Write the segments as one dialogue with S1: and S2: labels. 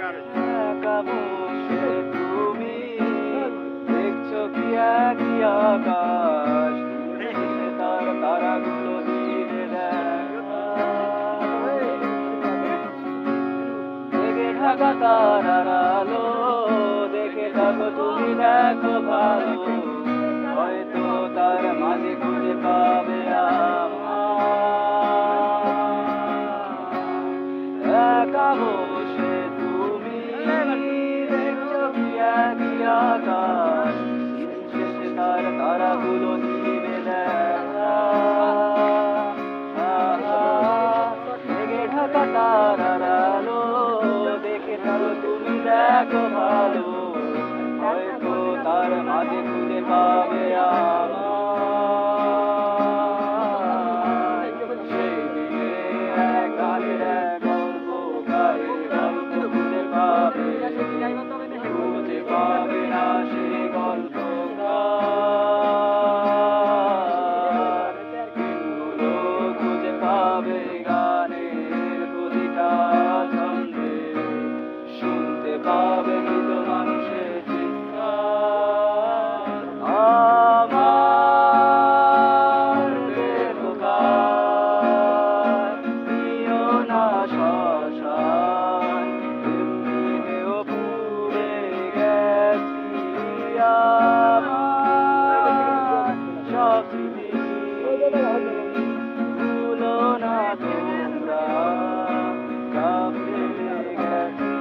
S1: একা বসে তুমি দেখছো কি একই আকাশ, শেষে তার তারাগুলো দিনে দেখা। জেগে থাকা তারার আলো দেখে থাকো তুমি, দেখো ভালো, হয়তো তার মাঝে খুঁজে পাবে একা বসে তুমি দেখছো কি একই আকাশ, শেষে তার তারাগুলো দিবে দেখা। জেগে থাকা তারার আলো দেখে থাকো তুমি, দেখো ভালো, হয়তো তার মাঝে খুঁজে পাবে সেই দিকে এক গানের এক গল্প গায়ে গল্প খুঁজে পাবে, খুঁজে পাবে না সেই গল্প খুঁজে পাবে গানের প্রতিটা ছন্দে, শুনতে পাবে মৃত মানুষের চিৎকার। আমার দেহকার প্রিয় না শ্মশান, এমনিতেও পুড়ে গেছি আমার সব স্মৃতি, ভুলো না তোমরা যা ফেলে গেছি।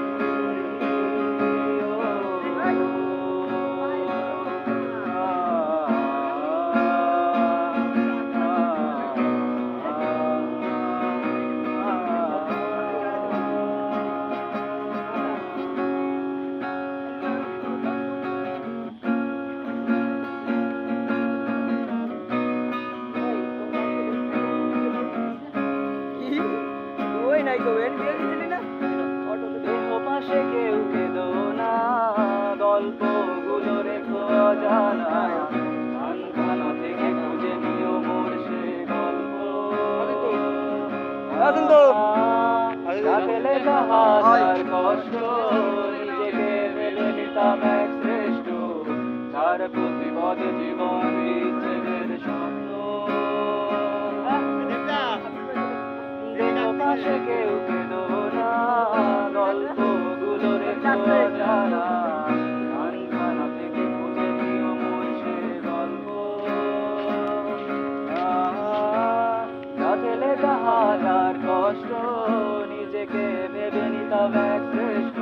S1: দেহ পাশে কেউ কেঁদো না, গল্পগুলো রেখো অজানা, খানখানা থেকে খুঁজে নিও মোর সে গল্প। রাখলে হাজার কষ্ট, নিজেকে ফেলে নিতাম এক শ্রেষ্ঠ, যার প্রতিপদে জীবন বিচ্ছেদের স্বপ্ন। দেহ পাশে কেউ কেঁদো না, গল্পগুলো রেখো অজানা, খানখানা থেকে খুঁজে নিও মোর সে গল্প। রাখলে হাজার কষ্ট, নিজেকে ভেবে নিতাম এক শ্রেষ্ঠ,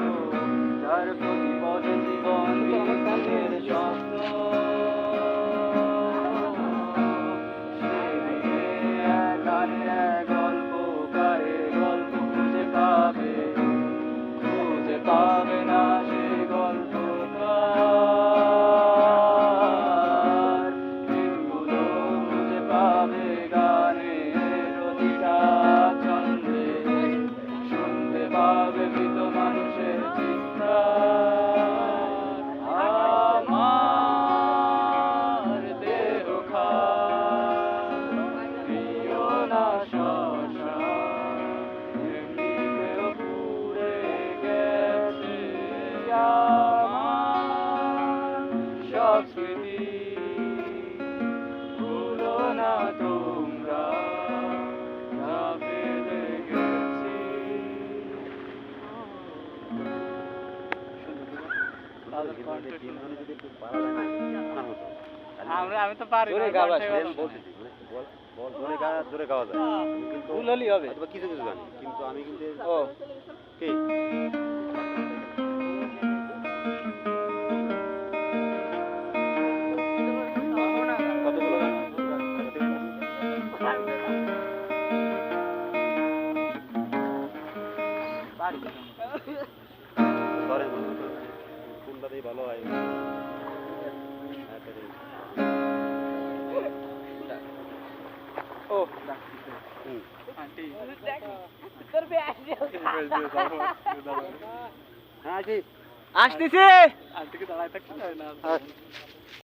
S1: যার প্রতিপদে জীবন বিচ্ছেদের স্বপ্ন। পাবে না সে গল্পকার, দিনগুলো খুঁজে পাবে গানের প্রতিটা ছন্দে, শুনতে পাবে মৃত মানুষের চিৎকার। আমার দেহখার প্রিয় না শ্মশান, এমনিতেও পুড়ে গেছে আমার সব স্মৃতি, ভুলো না তোমরা যা ফেলে গেছি। আমি তো পারি জোরে গাওয়া যায়, কিন্তু ভুল হলেই হবে, কিছু কিছু জানি, কিন্তু আমি কিন্তু ও কি কোনটাতেই ভালো হয়। ও আসতেছি।